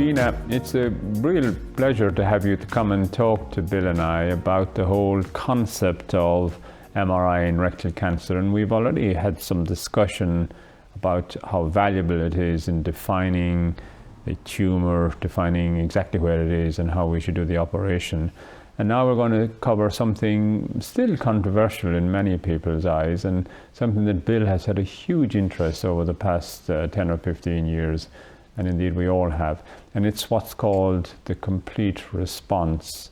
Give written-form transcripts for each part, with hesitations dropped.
Gina, it's a real pleasure to have you to come and talk to Bill and I about the whole concept of MRI in rectal cancer. And we've already had some discussion about how valuable it is in defining the tumor, defining exactly where it is and how we should do the operation. And now we're going to cover something still controversial in many people's eyes, and something that Bill has had a huge interest over the past 10 or 15 years. And indeed we all have, and it's what's called the complete response.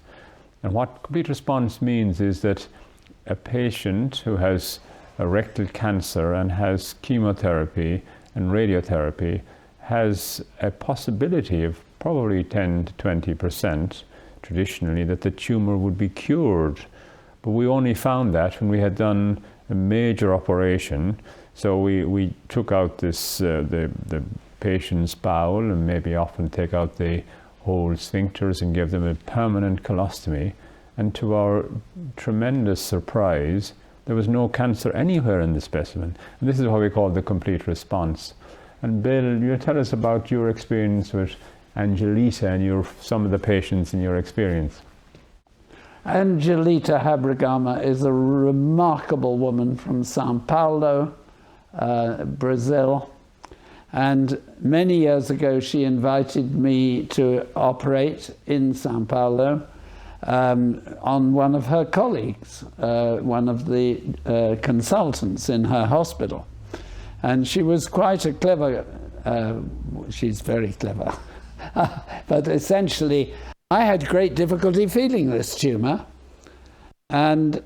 And what complete response means is that a patient who has a rectal cancer and has chemotherapy and radiotherapy has a possibility of probably 10 to 20% traditionally that the tumor would be cured. But we only found that when we had done a major operation. So we took out this the patient's bowel and maybe often take out the whole sphincters and give them a permanent colostomy. And to our tremendous surprise, there was no cancer anywhere in the specimen. And this is what we call the complete response. And Bill, you tell us about your experience with Angelita and some of the patients in your experience. Angelita Habrigama is a remarkable woman from Sao Paulo, Brazil. And many years ago, she invited me to operate in Sao Paulo on one of her colleagues, one of the consultants in her hospital. And she was quite a clever, she's very clever. But essentially, I had great difficulty feeling this tumor. And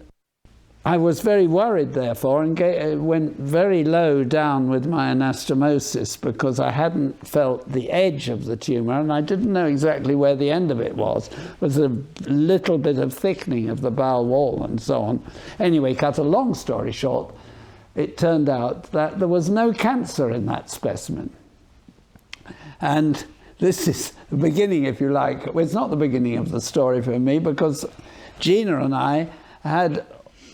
I was very worried, therefore, and went very low down with my anastomosis because I hadn't felt the edge of the tumor, and I didn't know exactly where the end of it was. It was a little bit of thickening of the bowel wall and so on. Anyway, cut a long story short, it turned out that there was no cancer in that specimen. And this is the beginning, if you like. Well, it's not the beginning of the story for me, because Gina and I had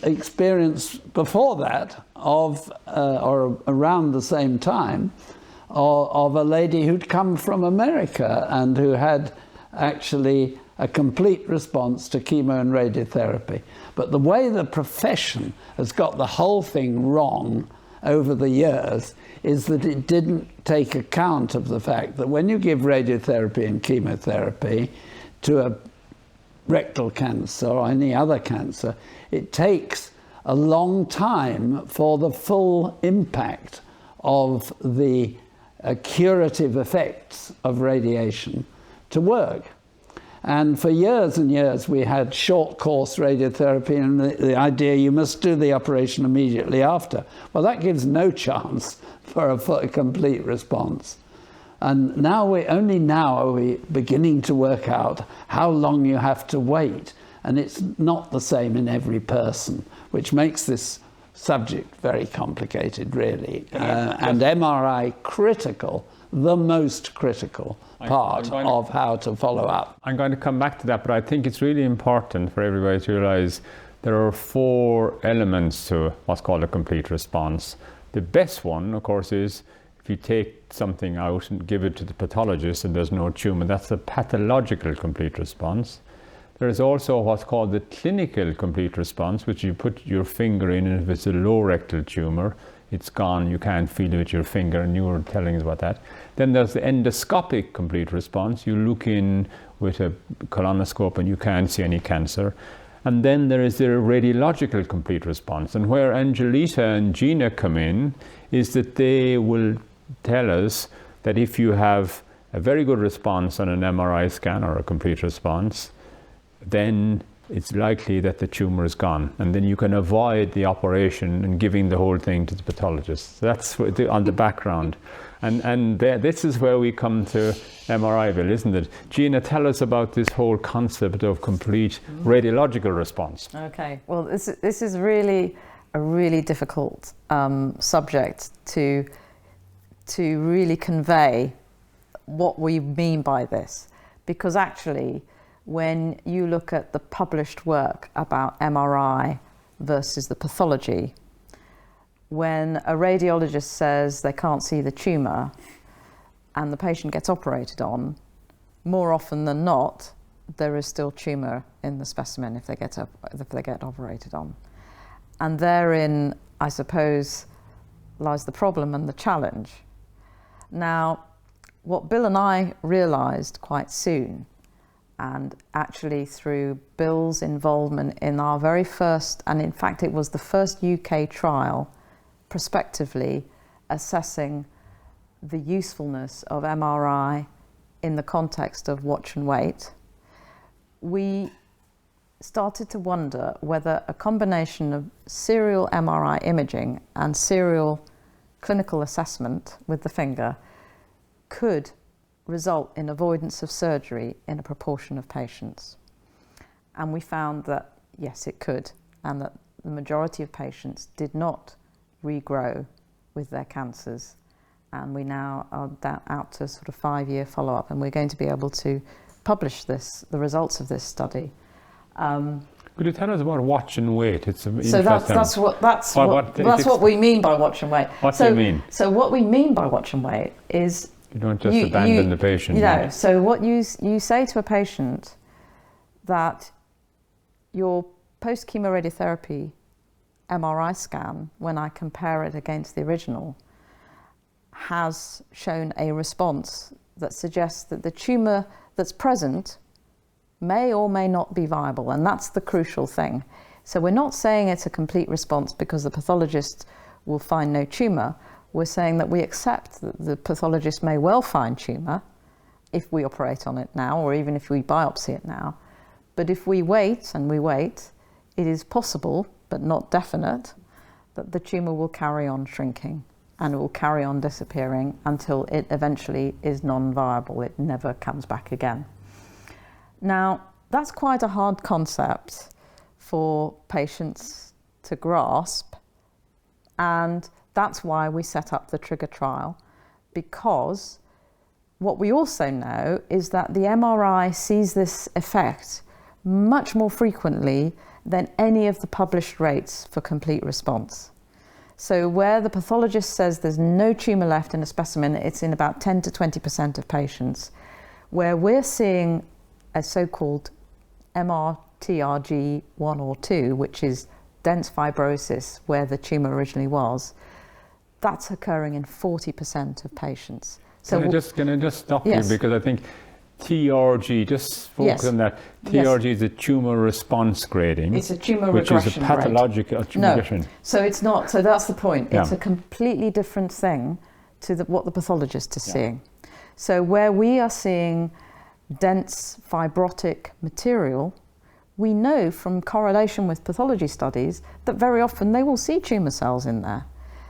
experience before that of, or around the same time, of a lady who'd come from America and who had actually a complete response to chemo and radiotherapy. But the way the profession has got the whole thing wrong over the years is that it didn't take account of the fact that when you give radiotherapy and chemotherapy to a rectal cancer or any other cancer, it takes a long time for the full impact of the curative effects of radiation to work. And for years and years we had short course radiotherapy, and the idea you must do the operation immediately after. Well, that gives no chance for a complete response. And now only now are we beginning to work out how long you have to wait. And it's not the same in every person, which makes this subject very complicated, really. And MRI critical, the most critical part of how to follow up. I'm going to come back to that, but I think it's really important for everybody to realize there are 4 elements to what's called a complete response. The best one, of course, is if you take something out and give it to the pathologist and there's no tumor. That's a pathological complete response. There is also what's called the clinical complete response, which you put your finger in, and if it's a low rectal tumor, it's gone, you can't feel it with your finger, and you were telling us about that. Then there's the endoscopic complete response. You look in with a colonoscope and you can't see any cancer. And then there is the radiological complete response. And where Angelita and Gina come in is that they will tell us that if you have a very good response on an MRI scan or a complete response, then it's likely that the tumor is gone, and then you can avoid the operation and giving the whole thing to the pathologist. That's on the background. And this is where we come to MRI, Bill, isn't it? Gina, tell us about this whole concept of complete radiological response. Okay, well, this is really a really difficult subject to really convey what we mean by this, because actually, when you look at the published work about MRI versus the pathology, when a radiologist says they can't see the tumour and the patient gets operated on, more often than not, there is still tumour in the specimen if they get operated on. And therein, I suppose, lies the problem and the challenge. Now, what Bill and I realised quite soon, and actually through Bill's involvement in our very first, and in fact it was the first UK trial prospectively assessing the usefulness of MRI in the context of watch and wait, we started to wonder whether a combination of serial MRI imaging and serial clinical assessment with the finger could result in avoidance of surgery in a proportion of patients. And we found that yes, it could, and that the majority of patients did not regrow with their cancers. And we now are out to sort of 5-year follow-up, and we're going to be able to publish the results of this study. Could you tell us about watch and wait? It's so that's what we mean by watch and wait. What do you mean? So what we mean by watch and wait is you don't just abandon the patient. You know, so what you say to a patient that your post-chemoradiotherapy MRI scan, when I compare it against the original, has shown a response that suggests that the tumour that's present may or may not be viable, and that's the crucial thing. So we're not saying it's a complete response because the pathologist will find no tumour. We're saying that we accept that the pathologist may well find tumour if we operate on it now, or even if we biopsy it now. But if we wait, and we wait, it is possible, but not definite, that the tumour will carry on shrinking and it will carry on disappearing until it eventually is non-viable. It never comes back again. Now, that's quite a hard concept for patients to grasp, and that's why we set up the trigger trial, because what we also know is that the MRI sees this effect much more frequently than any of the published rates for complete response. So where the pathologist says there's no tumour left in a specimen, it's in about 10 to 20% of patients. Where we're seeing a so-called MRTRG 1 or 2, which is dense fibrosis where the tumour originally was, that's occurring in 40% of patients. So can I just stop yes. you, because I think TRG, just focus yes. on that. TRG is a tumour response grading. It's a tumour which regression is a pathological regression. So it's not. So that's the point. Yeah. It's a completely different thing to what the pathologist is seeing. So where we are seeing dense fibrotic material, we know from correlation with pathology studies that very often they will see tumour cells in there.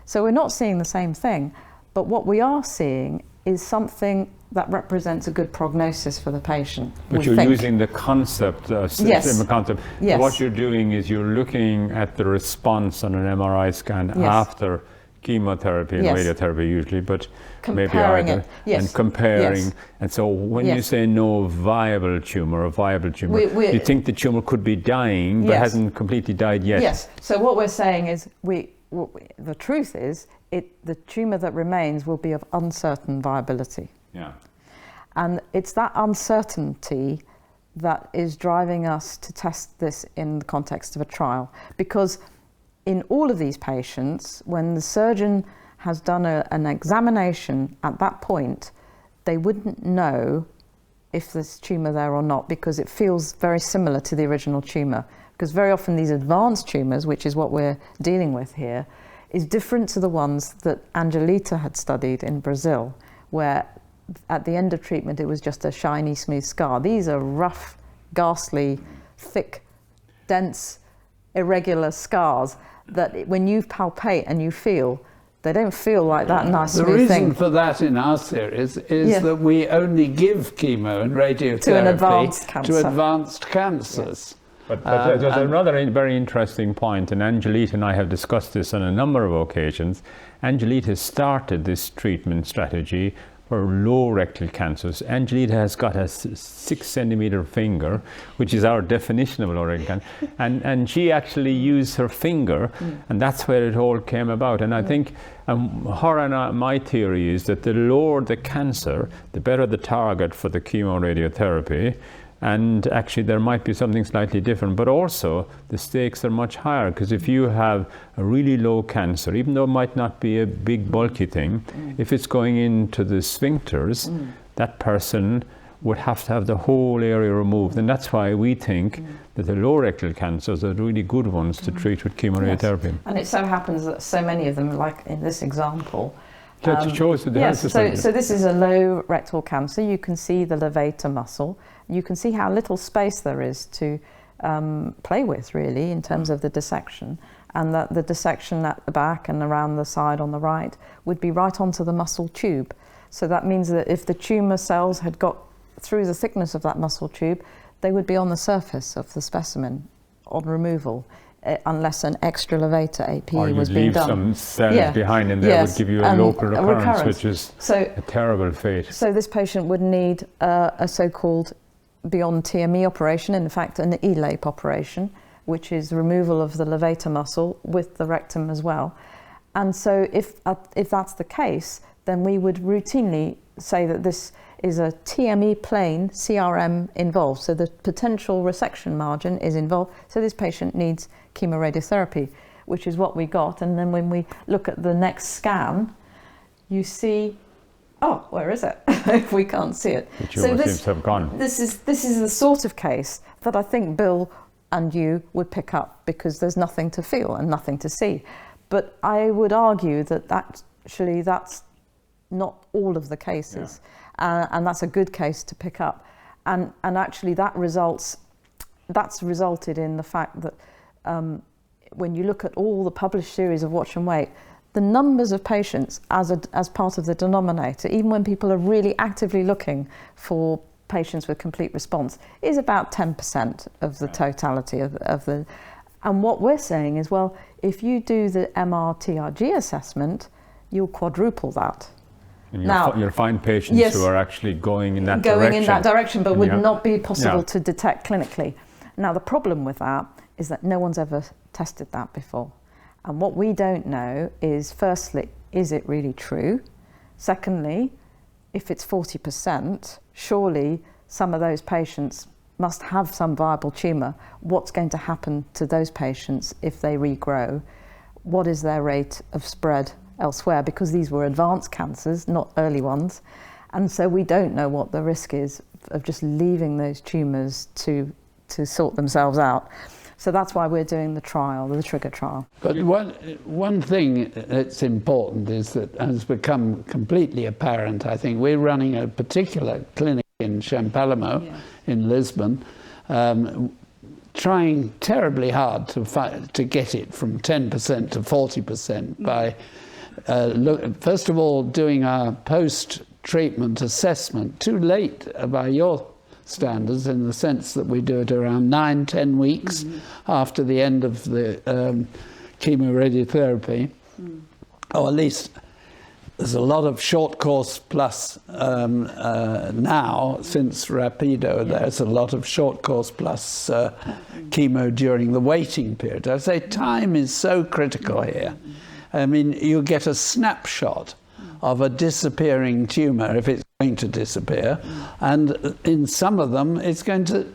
So we're not seeing the same thing, but what we are seeing is something that represents a good prognosis for the patient. But you're using the concept, yes. concept. Yes. So what you're doing is you're looking at the response on an MRI scan yes. after chemotherapy and yes. radiotherapy usually, but comparing maybe either, it. Yes. and comparing. Yes. And so when yes. you say no viable tumour, you think the tumour could be dying, but yes. hasn't completely died yet. Yes. So what we're saying is the truth is the tumour that remains will be of uncertain viability. Yeah. And it's that uncertainty that is driving us to test this in the context of a trial. Because in all of these patients, when the surgeon has done an examination at that point, they wouldn't know if there's tumour there or not, because it feels very similar to the original tumour. Because very often these advanced tumours, which is what we're dealing with here, is different to the ones that Angelita had studied in Brazil, where at the end of treatment it was just a shiny, smooth scar. These are rough, ghastly, thick, dense, irregular scars that when you palpate and you feel, they don't feel like that nice, smooth thing. The reason for that in our series is that we only give chemo and radiotherapy to an advanced cancer. To advanced cancers. Yes. But there's another very interesting point, and Angelita and I have discussed this on a number of occasions. Angelita started this treatment strategy for low rectal cancers. Angelita has got a 6 centimeter finger, which is our definition of low rectal cancer, and she actually used her finger, and that's where it all came about. And I think my theory is that the lower the cancer, the better the target for the chemoradiotherapy. And actually there might be something slightly different, but also the stakes are much higher, because if you have a really low cancer, even though it might not be a big bulky thing, if it's going into the sphincters, that person would have to have the whole area removed. And that's why we think that the low rectal cancers are really good ones to treat with chemoradiotherapy. Yes. And it so happens that so many of them, like in this example, yes, so this is a low rectal cancer. You can see the levator muscle. You can see how little space there is to play with, really, in terms of the dissection, and that the dissection at the back and around the side on the right would be right onto the muscle tube. So that means that if the tumour cells had got through the thickness of that muscle tube, they would be on the surface of the specimen on removal. Unless an extra levator APE was being done. Or you leave some cells behind, and that would give you a local recurrence, which is a terrible fate. So this patient would need a so-called beyond TME operation, in fact an ELAPE operation, which is removal of the levator muscle with the rectum as well. And so if that's the case, then we would routinely say that this is a TME plane CRM involved, so the potential resection margin is involved, so this patient needs chemoradiotherapy, which is what we got. And then when we look at the next scan, you see, oh, where is it? If we can't see it. The tumour seems to have gone. This is the sort of case that I think Bill and you would pick up, because there's nothing to feel and nothing to see. But I would argue that actually that's not all of the cases. And that's a good case to pick up. And actually that's resulted in the fact that when you look at all the published series of Watch and Wait, the numbers of patients as part of the denominator, even when people are really actively looking for patients with complete response, is about 10% of the totality of the. And what we're saying is, well, if you do the MRTRG assessment, you'll quadruple that. And you'll find patients who are actually going in that direction. But would not be possible to detect clinically. Now, the problem with that is that no one's ever tested that before. And what we don't know is, firstly, is it really true? Secondly, if it's 40%, surely some of those patients must have some viable tumour. What's going to happen to those patients if they regrow? What is their rate of spread elsewhere? Because these were advanced cancers, not early ones. And so we don't know what the risk is of just leaving those tumours to sort themselves out. So that's why we're doing the trial, the trigger trial. But one thing that's important is that has become completely apparent. I think we're running a particular clinic in Champalamo in Lisbon, trying terribly hard to get it from 10% to 40% by, first of all, doing our post-treatment assessment too late by your standards, in the sense that we do it around 9-10 weeks after the end of the chemoradiotherapy, or at least there's a lot of short course plus now, since Rapido. There's a lot of short course plus chemo during the waiting period. I say time is so critical here. I mean, you get a snapshot of a disappearing tumour, if it's going to disappear, and in some of them it's going to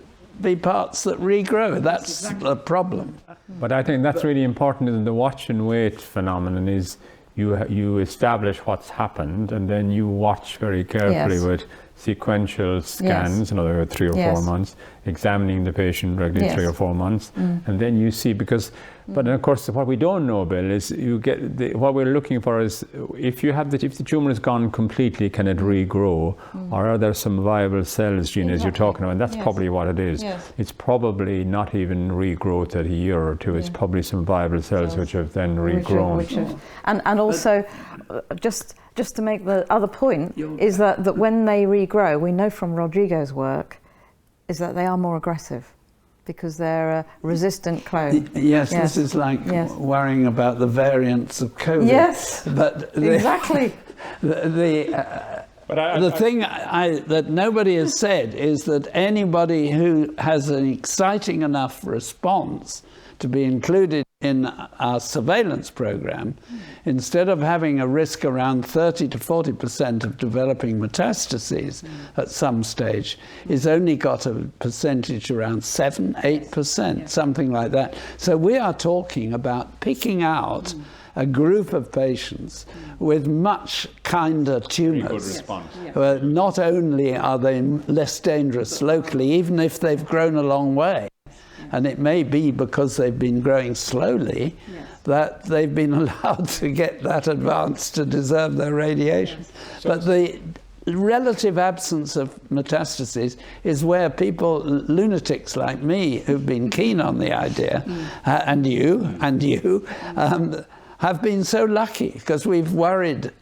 be parts that regrow. That's the problem. But I think that's really important in the watch and wait phenomenon, is you establish what's happened, and then you watch very carefully with sequential scans, in other words 3 or 4 months, examining the patient regularly 3 or 4 months, and then you see, because but of course what we don't know, Bill, is you get what we're looking for is if the tumor is gone completely, can it regrow, or are there some viable cells, Gina, as you're talking about? And that's probably what it is. It's probably not even regrowth at a year or two. It's probably some viable cells which have then regrown. And also just to make the other point is that when they regrow, we know from Rodrigo's work, is that they are more aggressive because they're a resistant clone. Yes, this is like worrying about the variants of COVID. Yes, but exactly. But the thing that nobody has said is that anybody who has an exciting enough response to be included in our surveillance program, instead of having a risk around 30 to 40% of developing metastases at some stage, is only got a percentage around 7-8%, something like that. So we are talking about picking out a group of patients with much kinder tumours. Not only are they less dangerous locally, even if they've grown a long way, and it may be because they've been growing slowly, that they've been allowed to get that advanced to deserve their radiation. But the relative absence of metastases is where people, lunatics like me, who've been keen on the idea, and you, have been so lucky, because we've worried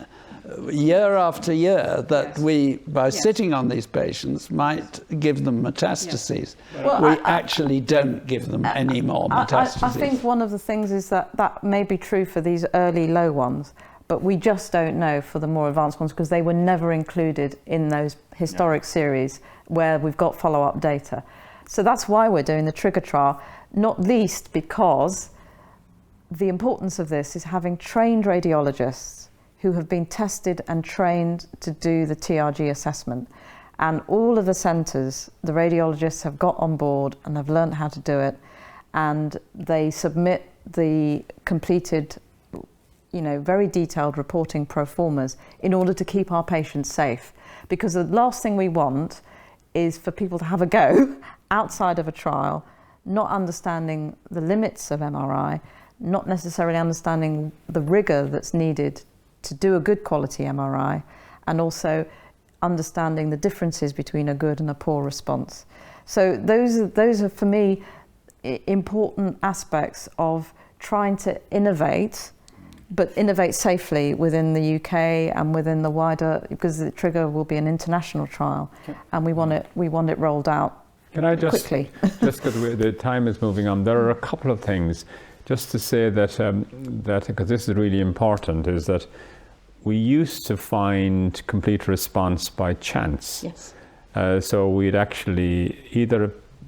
year after year that we, by sitting on these patients, might give them metastases. Well, we actually don't give them any more metastases. I think one of the things is that may be true for these early low ones, but we just don't know for the more advanced ones, because they were never included in those historic series where we've got follow-up data. So that's why we're doing the trigger trial, not least because the importance of this is having trained radiologists who have been tested and trained to do the TRG assessment. And all of the centres, the radiologists have got on board and have learned how to do it, and they submit the completed, very detailed reporting pro formas in order to keep our patients safe. Because the last thing we want is for people to have a go outside of a trial, not understanding the limits of MRI, not necessarily understanding the rigour that's needed to do a good quality MRI, and also understanding the differences between a good and a poor response. So those are for me important aspects of trying to innovate, but innovate safely within the UK and within the wider, because the trigger will be an international trial, and we want it rolled out. Can I just quickly? Just because the time is moving on, there are a couple of things just to say that because this is really important, is that we used to find complete response by chance. Yes. So we'd actually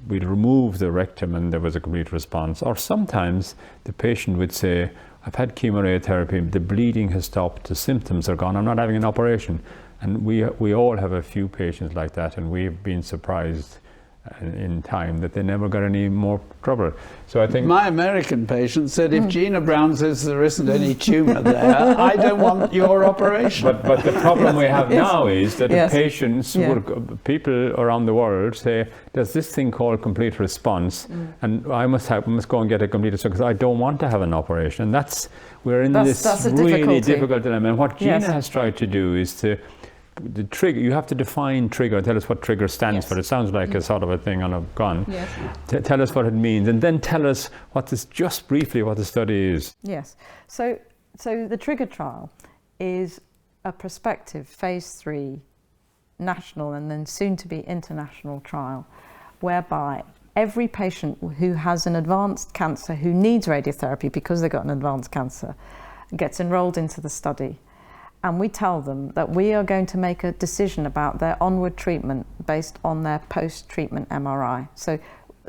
we'd remove the rectum and there was a complete response, or sometimes the patient would say, I've had chemoradiotherapy, the bleeding has stopped, the symptoms are gone, I'm not having an operation. And we all have a few patients like that, and we've been surprised in time that they never got any more trouble. So I think my American patient said, if Gina Brown says there isn't any tumour there, I don't want your operation. But the problem we have now is that the patients, people around the world say, there's this thing called complete response, and I must go and get a complete response because I don't want to have an operation. And we're in this really difficult dilemma. And what Gina has tried to do is to the trigger, you have to define trigger, tell us what trigger stands for. It sounds like a sort of a thing on a gun. Yes. Tell us what it means, and then tell us just briefly what the study is. Yes. So the trigger trial is a prospective phase 3 national and then soon to be international trial, whereby every patient who has an advanced cancer who needs radiotherapy because they've got an advanced cancer gets enrolled into the study. And we tell them that we are going to make a decision about their onward treatment based on their post-treatment MRI. So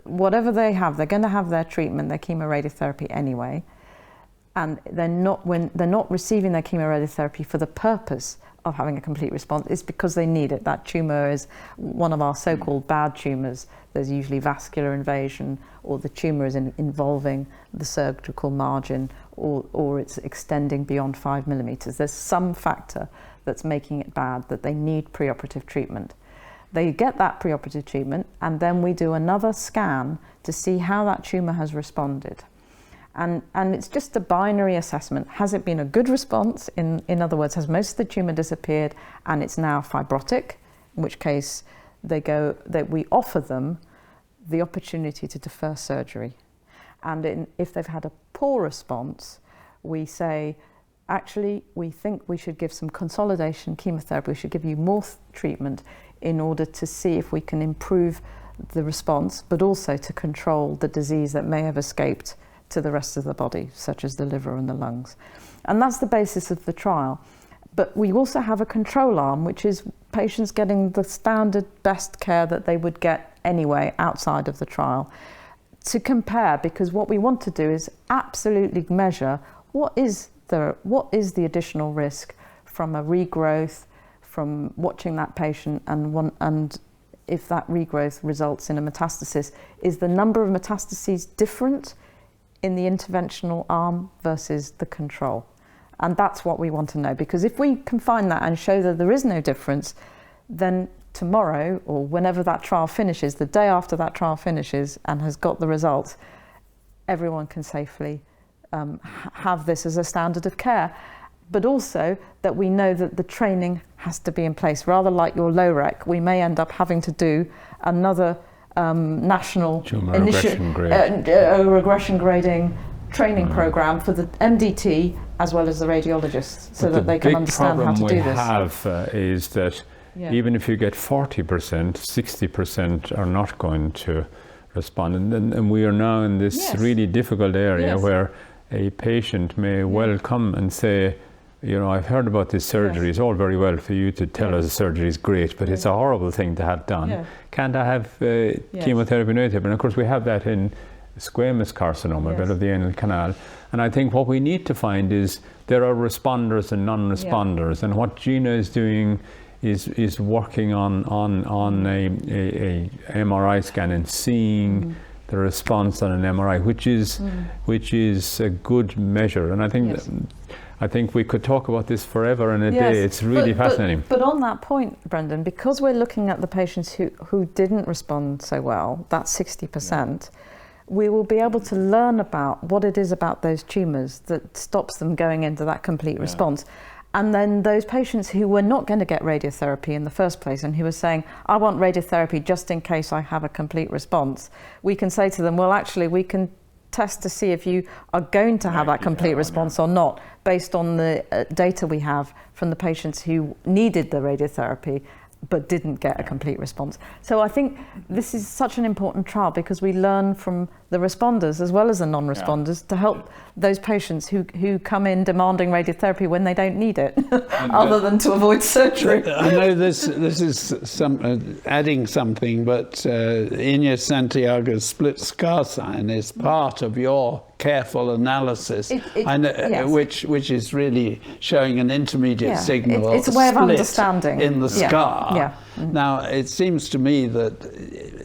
whatever they have, they're going to have their treatment, their chemoradiotherapy anyway. And they're not receiving their chemoradiotherapy for the purpose of having a complete response. It's because they need it. That tumour is one of our so-called bad tumours. There's usually vascular invasion, or the tumour is involving the surgical margin, or it's extending beyond 5 millimeters. There's some factor that's making it bad, that they need preoperative treatment. They get that preoperative treatment, and then we do another scan to see how that tumour has responded. And it's just a binary assessment. Has it been a good response? In other words, has most of the tumour disappeared and it's now fibrotic, in which case we offer them the opportunity to defer surgery. And if they've had a poor response, we say, actually, we think we should give some consolidation chemotherapy. We should give you more treatment in order to see if we can improve the response, but also to control the disease that may have escaped to the rest of the body, such as the liver and the lungs. And that's the basis of the trial. But we also have a control arm, which is patients getting the standard best care that they would get anyway outside of the trial, to compare, because what we want to do is absolutely measure what is the additional risk from a regrowth, from watching that patient, and if that regrowth results in a metastasis, is the number of metastases different in the interventional arm versus the control? And that's what we want to know, because if we can find that and show that there is no difference, then tomorrow, or whenever that trial finishes, the day after that trial finishes and has got the results, everyone can safely have this as a standard of care. But also that we know that the training has to be in place. Rather like your LOREC, we may end up having to do another national regression grading training program for the MDT as well as the radiologists, so that they can understand how to do this. The big problem we have is that even if you get 40%, 60% are not going to respond. And we are now in this really difficult area where a patient may well come and say, you know, I've heard about this surgery. It's all very well for you to tell us the surgery is great, but it's a horrible thing to have done. Can't I have chemotherapy and radiotherapy? And of course we have that in squamous carcinoma, bed of the anal canal. And I think what we need to find is there are responders and non-responders. And what Gina is doing is working on a MRI scan and seeing the response on an MRI, which is a good measure. And I think we could talk about this forever and a day. It's really fascinating. But on that point, Brendan, because we're looking at the patients who didn't respond so well, that's 60%, we will be able to learn about what it is about those tumours that stops them going into that complete response. And then those patients who were not going to get radiotherapy in the first place and who were saying, I want radiotherapy just in case I have a complete response, we can say to them, well, actually, we can test to see if you are going to have that complete response or not, based on the data we have from the patients who needed the radiotherapy but didn't get a complete response. So I think this is such an important trial, because we learn from the responders as well as the non-responders to help those patients who come in demanding radiotherapy when they don't need it, other than to avoid surgery. I know this is adding something, but Ines Santiago's split scar sign is part of your careful analysis, which is really showing an intermediate signal. It's a way of understanding in the scar. Now, it seems to me that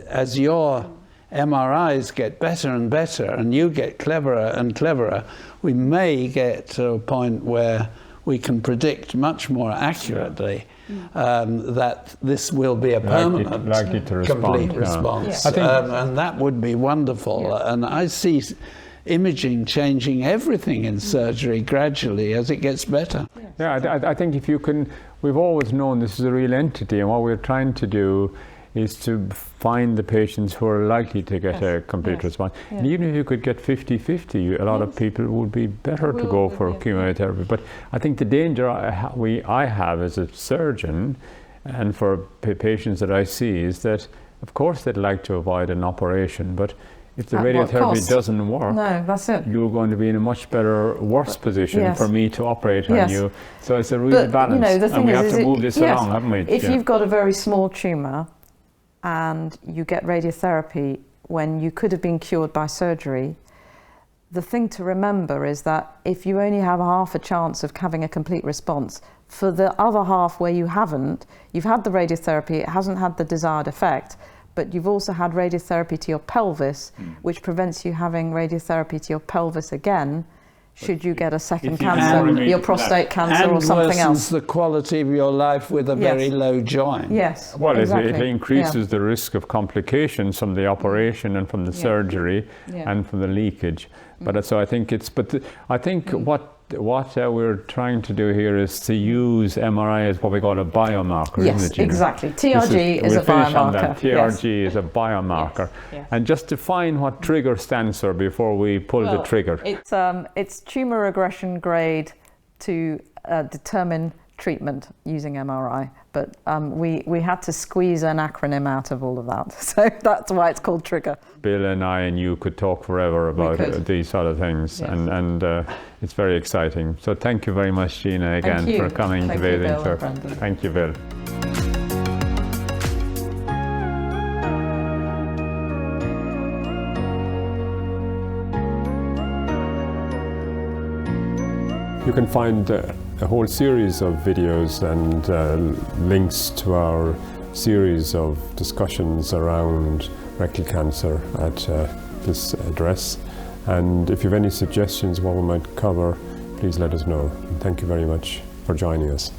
as your MRIs get better and better and you get cleverer and cleverer, we may get to a point where we can predict much more accurately that this will be a permanent likely to respond, complete response. I think, and that would be wonderful. And I see imaging changing everything in surgery gradually as it gets better. I think if you can, we've always known this is a real entity, and what we're trying to do is to find the patients who are likely to get a complete response. And even if you could get 50-50, a lot of people would be better to go for chemotherapy. But I think the danger I have as a surgeon, and for patients that I see, is that of course they'd like to avoid an operation, but if the radiotherapy doesn't work, that's it. You're going to be in a much worse position for me to operate on you. So it's a real balance. You know, the thing and we have to move this along, haven't we? If you've got a very small tumour and you get radiotherapy when you could have been cured by surgery, the thing to remember is that if you only have half a chance of having a complete response, for the other half where you haven't, you've had the radiotherapy, it hasn't had the desired effect, but you've also had radiotherapy to your pelvis, which prevents you having radiotherapy to your pelvis again, should you get a second cancer, your prostate cancer or something else. And worsens the quality of your life with a very low joint. Yes, well, it increases the risk of complications from the operation and from the surgery and from the leakage. But so I think what we're trying to do here is to use MRI as what we call a biomarker, isn't it, Gina? Exactly. TRG is a biomarker. TRG is a biomarker. And just define what trigger stands for before we pull the trigger. It's tumour regression grade to determine treatment using MRI, but we had to squeeze an acronym out of all of that. So that's why it's called Trigger. Bill and I and you could talk forever about these sort of things, Yes. and it's very exciting. So thank you very much, Gina, again, Thank you. for coming Thank to you, Bathing Bill Fair. and Brendan. Thank you, Bill. You can find a whole series of videos and links to our series of discussions around rectal cancer at this address. And if you have any suggestions what we might cover, please let us know. And thank you very much for joining us.